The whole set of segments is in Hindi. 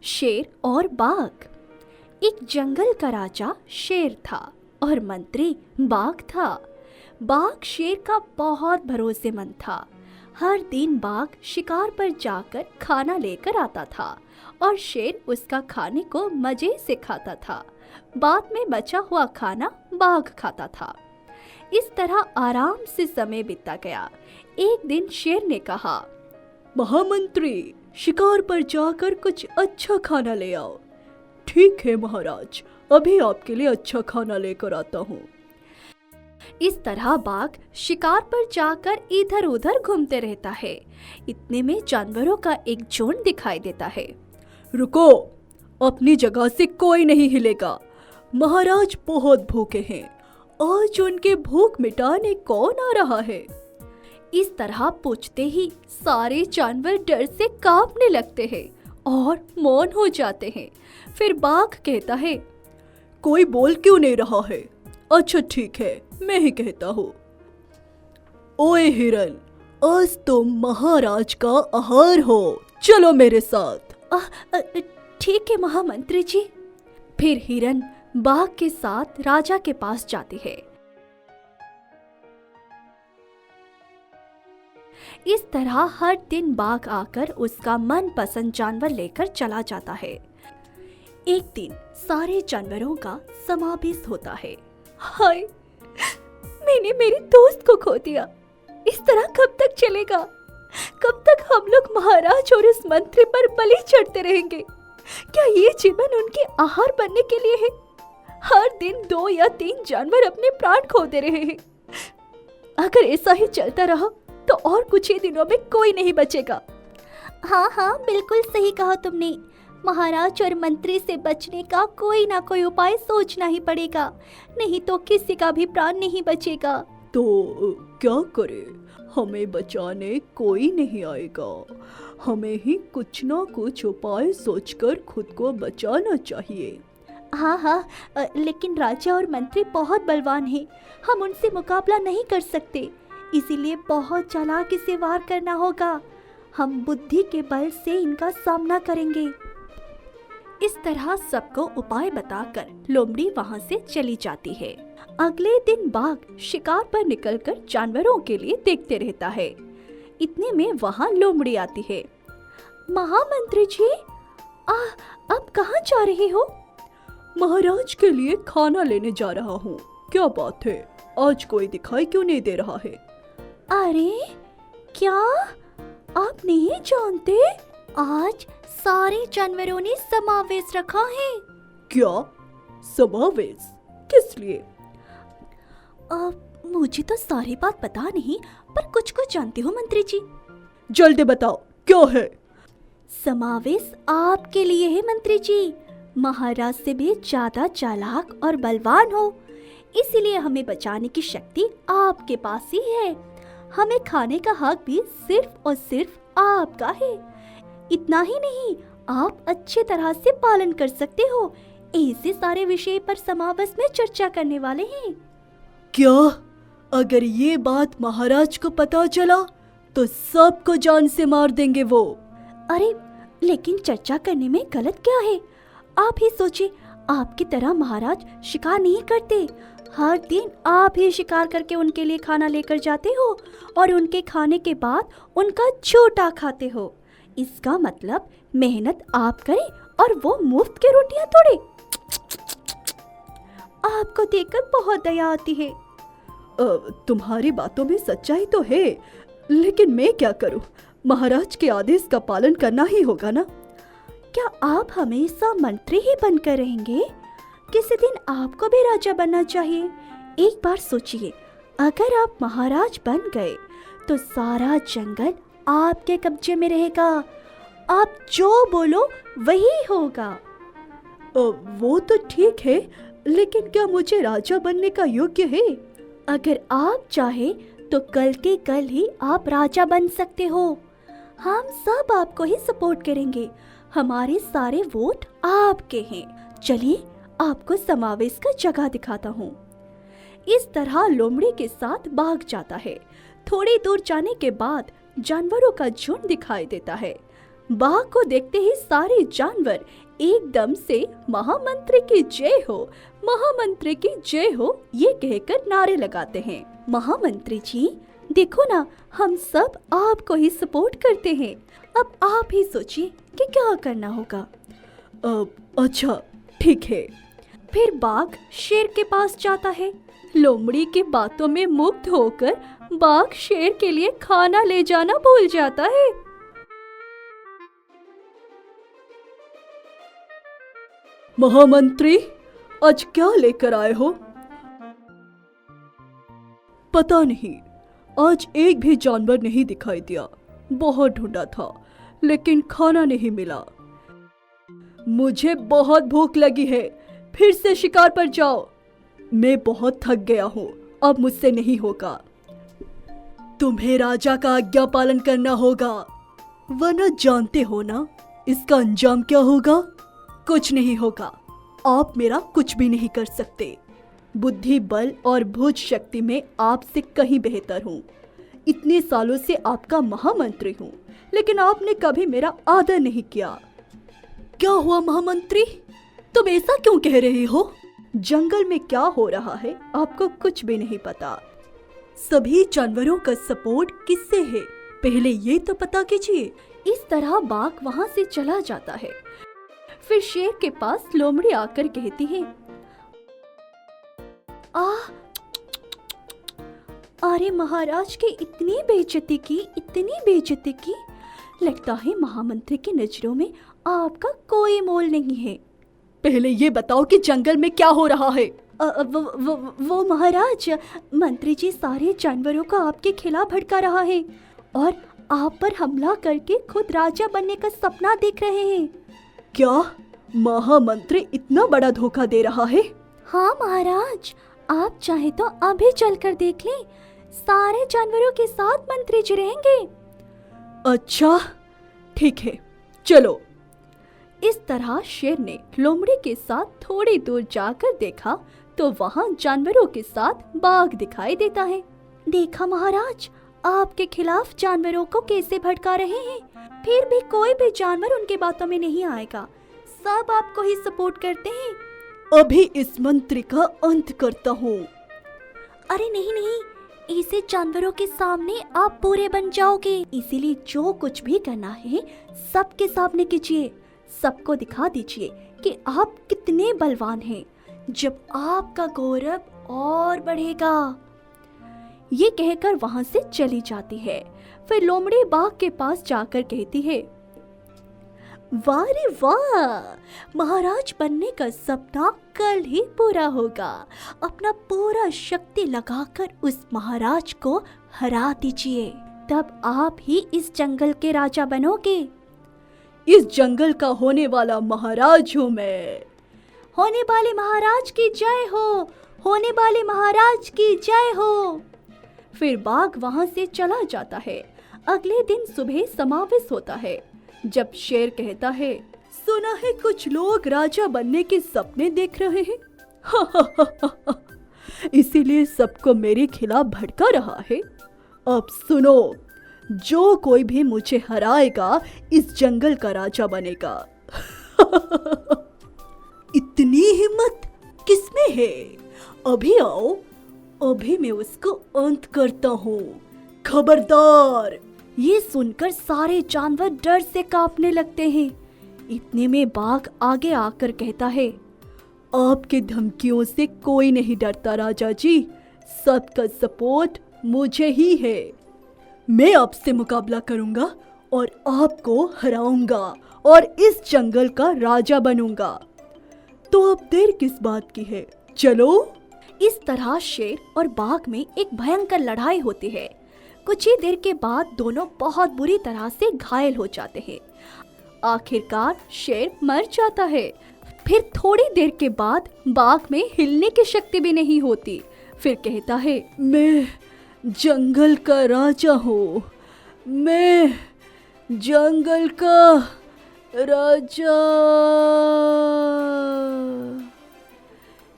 शेर और बाघ। एक जंगल का राजा शेर था और मंत्री बाघ था। बाघ शेर का बहुत भरोसेमंद था। हर दिन बाघ शिकार पर जाकर खाना लेकर आता था और शेर उसका खाने को मजे से खाता था। बाद में बचा हुआ खाना बाघ खाता था। इस तरह आराम से समय बीतता गया। एक दिन शेर ने कहा, महामंत्री, शिकार पर जाकर कुछ अच्छा खाना ले आओ। ठीक है महाराज, अभी आपके लिए अच्छा खाना लेकर आता हूँ। इस तरह बाघ शिकार पर जाकर इधर उधर घूमते रहता है। इतने में जानवरों का एक झुंड दिखाई देता है। रुको, अपनी जगह से कोई नहीं हिलेगा। महाराज बहुत भूखे हैं। आज उनके भूख मिटाने कौन आ रहा है? इस तरह पूछते ही सारे जानवर डर से कांपने लगते हैं और मौन हो जाते हैं। फिर बाघ कहता है, कोई बोल क्यों नहीं रहा है? अच्छा ठीक है, मैं ही कहता हूँ। ओए हिरन, आज तुम महाराज का आहार हो, चलो मेरे साथ। ठीक है महामंत्री जी। फिर हिरन बाघ के साथ राजा के पास जाती है। इस तरह हर दिन बाघ आकर उसका मनपसंद जानवर लेकर चला जाता है। एक दिन सारे जानवरों का समावेश होता है। हाय, मैंने मेरे दोस्त को खो दिया। इस तरह कब तक चलेगा? कब तक हम लोग महाराज और इस मंत्री पर बलि चढ़ते रहेंगे? क्या ये जीवन उनके आहार बनने के लिए है? हर दिन 2 या 3 जानवर अपने प्राण खो दे रहे हैं। अगर ऐसा ही चलता रहा तो और कुछ ही दिनों में कोई नहीं बचेगा। हाँ, बिल्कुल सही कहा तुमने। महाराज और मंत्री से बचने का कोई ना कोई उपाय सोचना ही पड़ेगा, नहीं तो किसी का भी प्राण नहीं बचेगा। तो क्या करें? हमें बचाने कोई नहीं आएगा। हमें ही कुछ ना कुछ उपाय सोचकर खुद को बचाना चाहिए। हाँ, लेकिन राजा और मंत्री बहुत बलवान हैं। हम उनसे मुकाबला नहीं कर सकते, इसीलिए बहुत चालाकी से वार करना होगा। हम बुद्धि के बल से इनका सामना करेंगे। इस तरह सबको उपाय बताकर लोमड़ी वहाँ से चली जाती है। अगले दिन बाघ शिकार पर निकलकर जानवरों के लिए देखते रहता है। इतने में वहाँ लोमड़ी आती है। महामंत्री जी, अब कहाँ जा रहे हो? महाराज के लिए खाना लेने जा रहा हूँ। क्या बात है, आज कोई दिखाई क्यों नहीं दे रहा है? अरे क्या आप नहीं जानते? आज सारे जानवरों ने समावेश रखा है। क्या समावेश? किस लिए? मुझे तो सारी बात पता नहीं, पर कुछ कुछ जानती हूँ मंत्री जी। जल्दी बताओ, क्या है? समावेश आपके लिए है मंत्री जी। महाराज से भी ज्यादा चालाक और बलवान हो, इसीलिए हमें बचाने की शक्ति आपके पास ही है। हमें खाने का हक भी सिर्फ और सिर्फ आपका है। इतना ही नहीं, आप अच्छी तरह से पालन कर सकते हो। ऐसे सारे विषय पर समावेश में चर्चा करने वाले हैं। क्या? अगर ये बात महाराज को पता चला तो सबको जान से मार देंगे वो। अरे लेकिन चर्चा करने में गलत क्या है? आप ही सोचिए, आपकी तरह महाराज शिकार नहीं करते। हर दिन आप ही शिकार करके उनके लिए खाना लेकर जाते हो और उनके खाने के बाद उनका छोटा खाते हो। इसका मतलब मेहनत आप करें और वो मुफ्त की रोटियां तोड़े। आपको देखकर बहुत दया आती है। तुम्हारी बातों में सच्चाई तो है, लेकिन मैं क्या करूं? महाराज के आदेश का पालन करना ही होगा ना। क्या आप हमेशा मंत्री ही बनकर रहेंगे? किसी दिन आपको भी राजा बनना चाहिए। एक बार सोचिए, अगर आप महाराज बन गए तो सारा जंगल आपके कब्जे में रहेगा। आप जो बोलो वही होगा। वो तो ठीक है, लेकिन क्या मुझे राजा बनने का योग्य है? अगर आप चाहे तो कल के कल ही आप राजा बन सकते हो। हम सब आपको ही सपोर्ट करेंगे। हमारे सारे वोट आपके हैं। चलिए आपको समावेश का जगह दिखाता हूँ। इस तरह लोमड़ी के साथ बाघ जाता है। थोड़ी दूर जाने के बाद जानवरों का झुंड दिखाई देता है। बाघ को देखते ही सारे जानवर एकदम से महामंत्री की जय हो, महामंत्री की जय हो ये कहकर नारे लगाते हैं। महामंत्री जी देखो ना, हम सब आपको ही सपोर्ट करते हैं, अब आप ही सोचिए कि क्या करना होगा। अच्छा ठीक है। फिर बाघ शेर के पास जाता है। लोमड़ी की बातों में मुग्ध होकर बाघ शेर के लिए खाना ले जाना भूल जाता है। महामंत्री आज क्या लेकर आए हो? पता नहीं, आज एक भी जानवर नहीं दिखाई दिया। बहुत ढूंढा था लेकिन खाना नहीं मिला। मुझे बहुत भूख लगी है, फिर से शिकार पर जाओ। मैं बहुत थक गया हूँ, अब मुझसे नहीं होगा। तुम्हें राजा का आज्ञा पालन करना होगा, वरना जानते हो ना इसका अंजाम क्या होगा। कुछ नहीं होगा, आप मेरा कुछ भी नहीं कर सकते। बुद्धि बल और भुज शक्ति में आपसे कहीं बेहतर हूँ। इतने सालों से आपका महामंत्री हूँ, लेकिन आपने कभी मेरा आदर नहीं किया। क्या हुआ महामंत्री, तुम ऐसा क्यों कह रहे हो? जंगल में क्या हो रहा है आपको कुछ भी नहीं पता। सभी जानवरों का सपोर्ट किससे है, पहले ये तो पता कीजिए। इस तरह बाघ वहाँ से चला जाता है। फिर शेर के पास लोमड़ी आकर कहती है, अरे महाराज की इतनी बेइज्जती की, इतनी बेइज्जती की। लगता है महामंत्री की नजरों में आपका कोई मोल नहीं है। पहले ये बताओ कि जंगल में क्या हो रहा है। वो महाराज, मंत्री जी सारे जानवरों को आपके खिलाफ भड़का रहा है और आप पर हमला करके खुद राजा बनने का सपना देख रहे हैं। क्या महामंत्री इतना बड़ा धोखा दे रहा है? हाँ महाराज, आप चाहे तो अभी चलकर देख लें, सारे जानवरों के साथ मंत्री जी रहेंगे। अच्छा ठीक है, चलो। इस तरह शेर ने लोमड़ी के साथ थोड़ी दूर जाकर देखा तो वहाँ जानवरों के साथ बाघ दिखाई देता है। देखा महाराज, आपके खिलाफ जानवरों को कैसे भड़का रहे हैं, फिर भी कोई भी जानवर उनके बातों में नहीं आएगा, सब आपको ही सपोर्ट करते हैं। अभी इस मंत्री का अंत करता हूँ। अरे नहीं नहीं, ऐसे जानवरों के सामने आप बुरे बन जाओगे, इसीलिए जो कुछ भी करना है सबके सामने कीजिए, सबको दिखा दीजिए कि आप कितने बलवान हैं, जब आपका गौरव और बढ़ेगा। ये कहकर वहां से चली जाती है। फिर लोमड़ी बाघ के पास जाकर कहती है, वाह रे वाह, महाराज बनने का सपना कल ही पूरा होगा। अपना पूरा शक्ति लगाकर उस महाराज को हरा दीजिए, तब आप ही इस जंगल के राजा बनोगे। इस जंगल का होने वाला महाराज हूँ मैं। होने वाले महाराज की जय हो, होने वाले महाराज की जय हो। फिर बाघ वहां से चला जाता है। अगले दिन सुबह समावेश होता है, जब शेर कहता है, सुना है कुछ लोग राजा बनने के सपने देख रहे हैं। इसीलिए सबको मेरे खिलाफ भड़का रहा है। अब सुनो, जो कोई भी मुझे हराएगा इस जंगल का राजा बनेगा। इतनी हिम्मत किसमें है? अभी आओ, अभी मैं उसको अंत करता हूँ। खबरदार। ये सुनकर सारे जानवर डर से कांपने लगते हैं। इतने में बाघ आगे आकर कहता है, आपके धमकियों से कोई नहीं डरता राजा जी, सबका सपोर्ट मुझे ही है। मैं आपसे मुकाबला करूंगा और आपको हराऊंगा और इस जंगल का राजा बनूंगा। तो अब देर किस बात की है, चलो। इस तरह शेर और बाघ में एक भयंकर लड़ाई होती है। कुछ ही देर के बाद दोनों बहुत बुरी तरह से घायल हो जाते हैं। आखिरकार शेर मर जाता है। फिर थोड़ी देर के बाद बाघ में हिलने की शक्ति भी नहीं होती। फिर कहता है, मैं जंगल का राजा हूँ, मैं जंगल का राजा।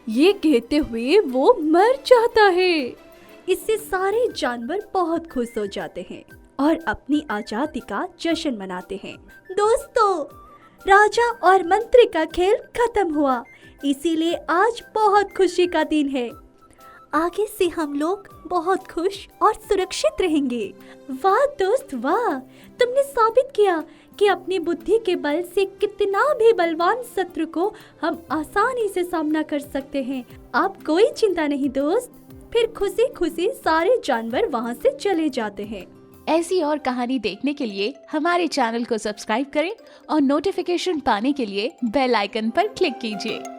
ये कहते हुए वो मर जाता है। इससे सारे जानवर बहुत खुश हो जाते हैं और अपनी आजादी का जश्न मनाते हैं। दोस्तों, राजा और मंत्री का खेल खत्म हुआ, इसीलिए आज बहुत खुशी का दिन है। आगे से हम लोग बहुत खुश और सुरक्षित रहेंगे। वाह दोस्त वाह, तुमने साबित किया कि अपनी बुद्धि के बल से कितना भी बलवान शत्रु को हम आसानी से सामना कर सकते हैं। अब कोई चिंता नहीं दोस्त। फिर खुशी खुशी सारे जानवर वहाँ से चले जाते हैं। ऐसी और कहानी देखने के लिए हमारे चैनल को सब्सक्राइब करें और नोटिफिकेशन पाने के लिए बेल आइकन पर क्लिक कीजिए।